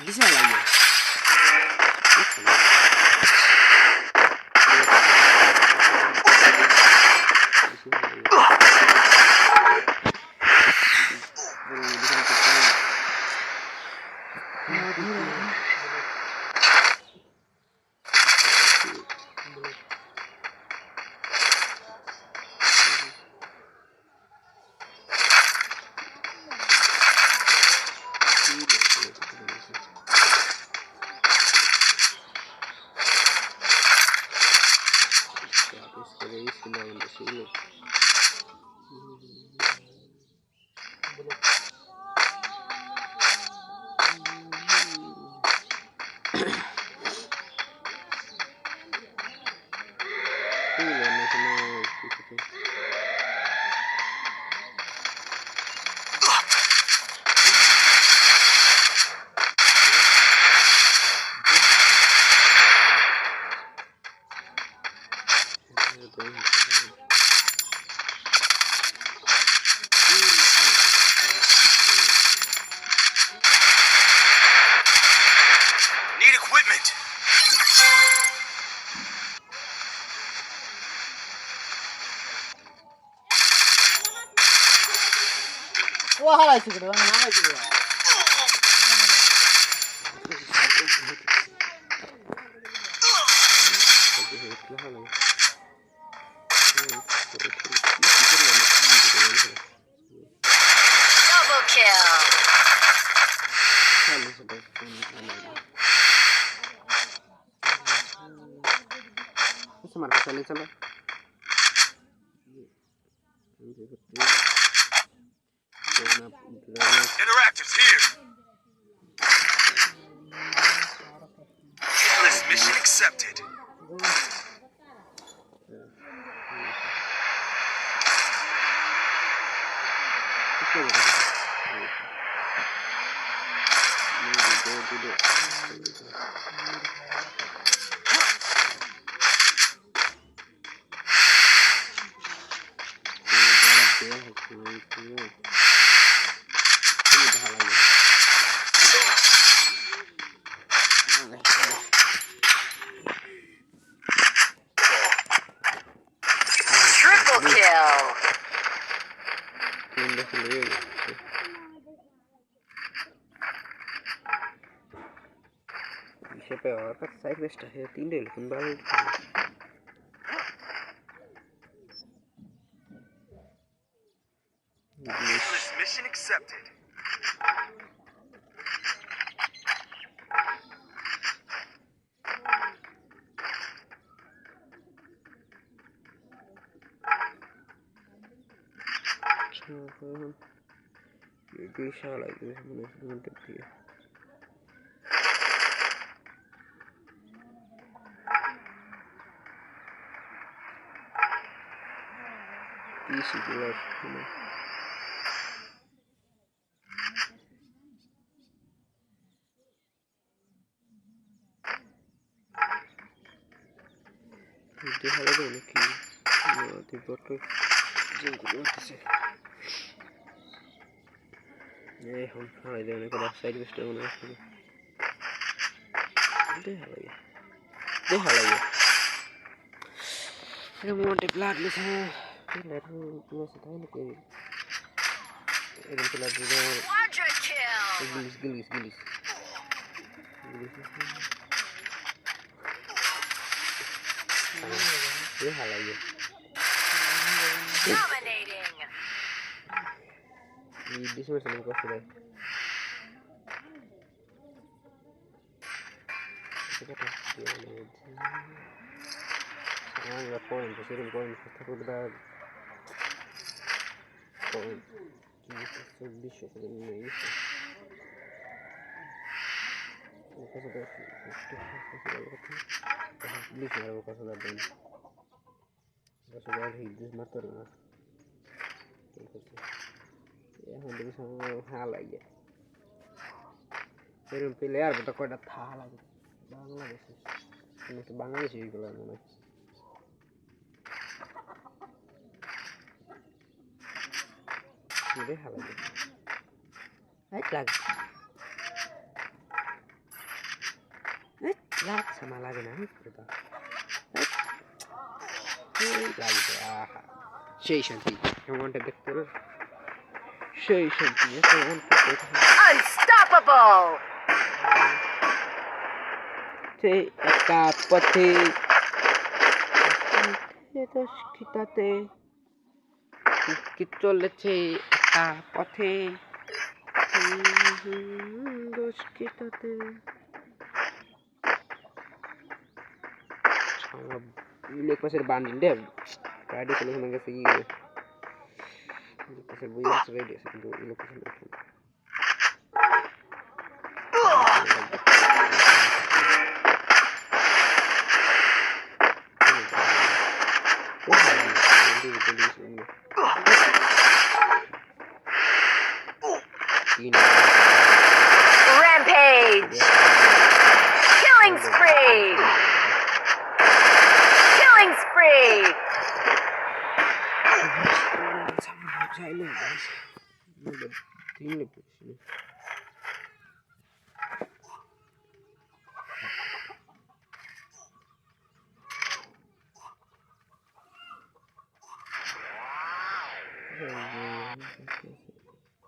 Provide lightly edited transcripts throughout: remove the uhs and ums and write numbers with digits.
bisa lagi. Need equipment. Wah, halai sih kedua, halai sih kedua. Double kill. Bisa marka salin sama. Interactives here. Hitless mission accepted. Triple kill. Siapa ya? Kan saya best ya tinggal kembali. Hitless mission accepted. Bisa lagi dengan dia. Easy jelas. Itu hal itu lagi. Di bawah jenggot sih. Hon har det en kolla side vista hon är. Det har jag. Det må inte blad med så här. Det är så där lite. Är det blad det där? Quadra kill. Gilis. Det har jag. Dominating. Di sini sama kau sudah. Sekarang dia lagi. Sekarang nggak poin, pesirin poin. Tapi udah poin. Ini bisa segini ini. Bukan sudah. Bisa lah bukan sudah dan. Bukan sudah hidup motor lah. Ya, udah bisa hal aja. Pero pelear betul kau dah thal aja. Bangladesh. Ini tuh Bangladesh juga lah mana. Ini hal aja. Hết lần. Hết lát sao mà lại cái nắng rồi ta. Hết lần rồi. Şey shanti. I want a bit more. Şey shanti. Yes, I want a bit. Unstoppable! Te eka pati. Etos kitate. Kitolete eka pati. Dos kitate. Ini pasir banding deh. Tadi kalau sama ke sini. Ini pasir boy sudah dia sebelum ini pasir itu. Rampage! Killing spree! Killing spree! Sama ini guys. Ini lebih sini.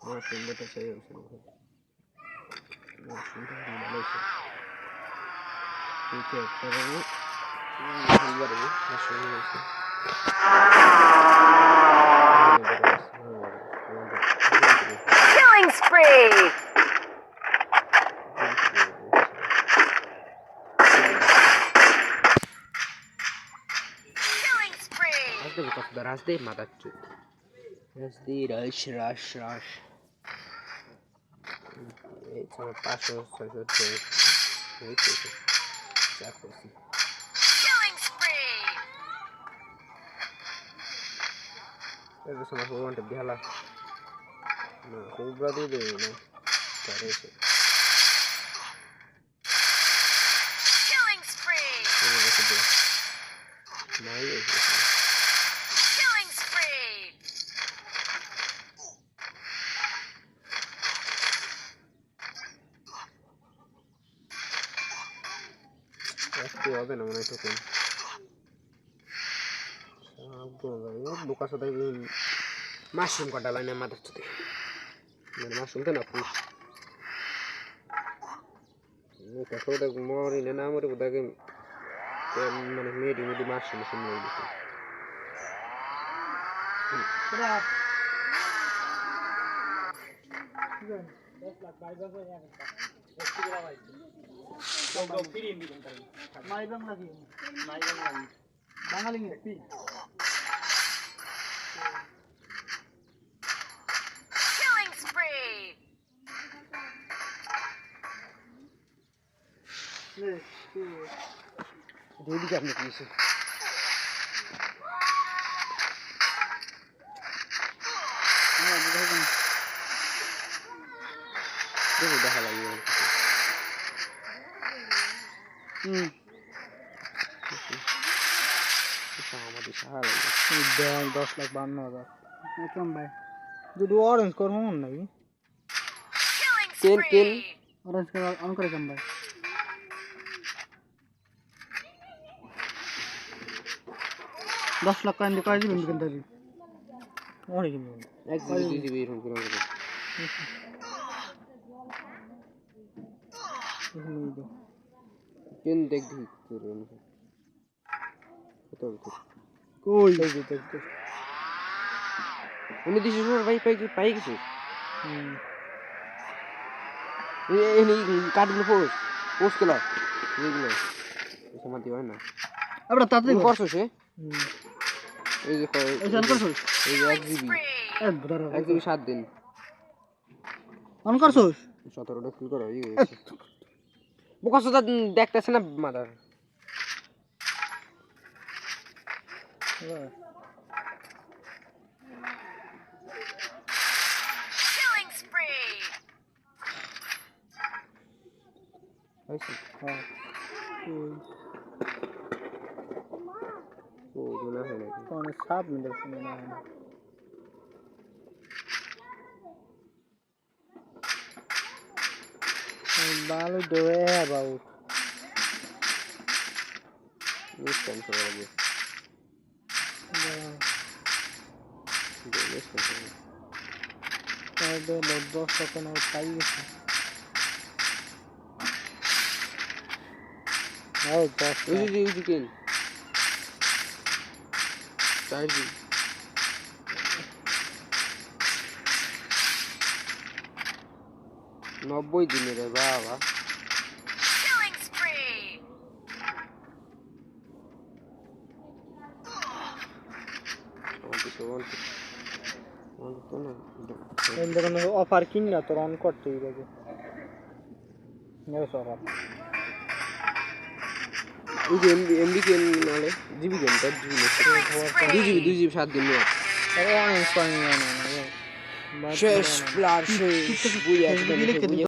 Masih betul saya semua. Masih dari Malaysia. Oke, sekarang luar ini masuk Malaysia. Killing spree! Killing spree! Asta bukan sudah rasde mata cu. Rasde rush. It's a paso so. Exactly. Killing spree! Eso se me jugó antes de la. No, jugó de no. Parece. Killing spree! Killing spree! Este হবে না মনে হয় buka sudah mushroom kata lainnya mata tuh mushroom tuh nak push ini kalau udah mau ini nama udah ke mana medi mushroom semua gitu Sudah. Maibang lagi. Bangaling ngerti. Killing spree! dia bisa nih bisa dia udah halal ya sama di salah udah 10 lakh 52,000 একদম ভাই যদি orange কর হন নাকি Killing kill. spree! Orange কর on করে কাম ভাই 10 lakh kind কয় দিবেন কিন্তু আজি অনেক কিনবেন এক জিবি 2 জিবি এরকম করে হবে কেন দেখি করে কত কত কই দেখতে উনি দিছিস ভাই পাই কিছু এই কাটগুলো পোস্ট গুলো এগুলো সমাধি হয় না আমরা তাড়াতাড়ি করছো সে এই যে এই জান করছস এই যে 1 জিবি এ বড় 1 জিবি 7 দিন অন করছস 17টা কিল করা হয়ে গেছে বোকা সুদা দেখতেছ না মাদার Killing spree! হইছে হ্যাঁ ও জোনা হয় নাকি কোন সাপ মিলে শুনে না ভালো দেবে অ্যাবাউট মিস ক্যান্সেল করে দিই মিস ক্যান্সেল তাহলে 10 টাকা না পাই গেছে ও 10 উজি কেন চার্জি 90 দিনে রে বাবা Killing spree. আমাকে তো না এই দেখুন অফার কিনা তোর অন করতে হবে নেবে সরাব এই যে এমবি কেন নালে জিবি কেন তার জিবি নেই 2 জিবি 7 দিন নেই আরে অনেক পানি না শেষ প্লাস বুঝে